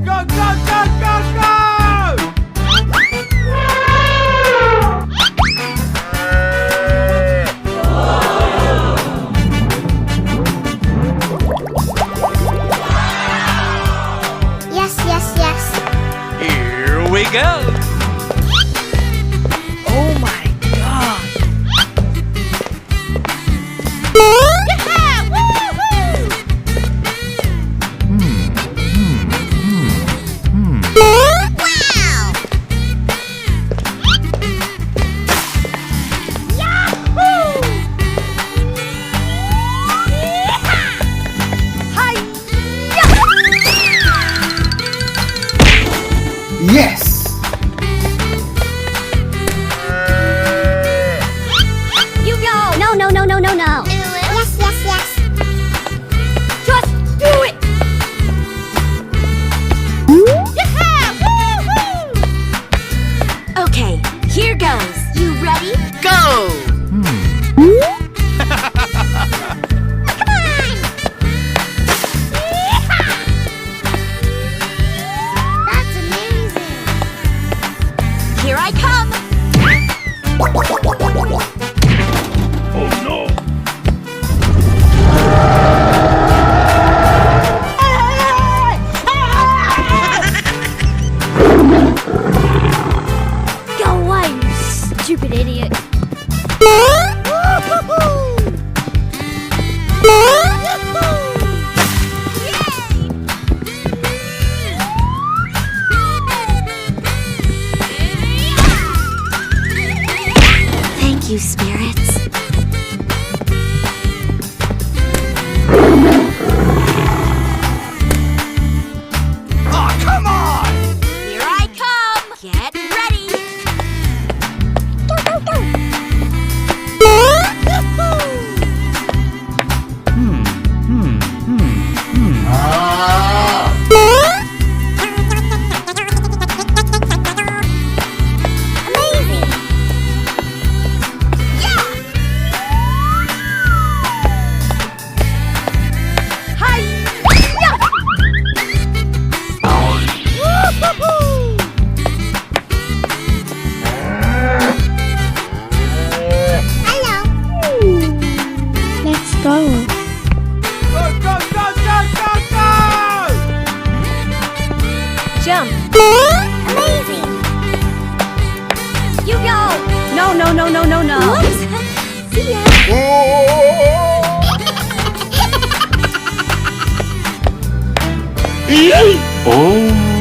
Go, go, go, go, go! Yes, yes, yes. Here we go. Oh my God! Wow! Yes! You go! No, no, no, no, no, no. Yes, yes, yes. Just do it! Okay, here goes. You ready? Go. Come on! That's amazing. Here I come. Go away, you stupid idiot. Thank you, spirits. Oh, come on. Here I come. Get ready. Amazing. Hello. Let's go. Go, go, go, go, go, go! Jump! Amazing. You go. No, no, no, no, no, no! Whoops. See ya. Oh.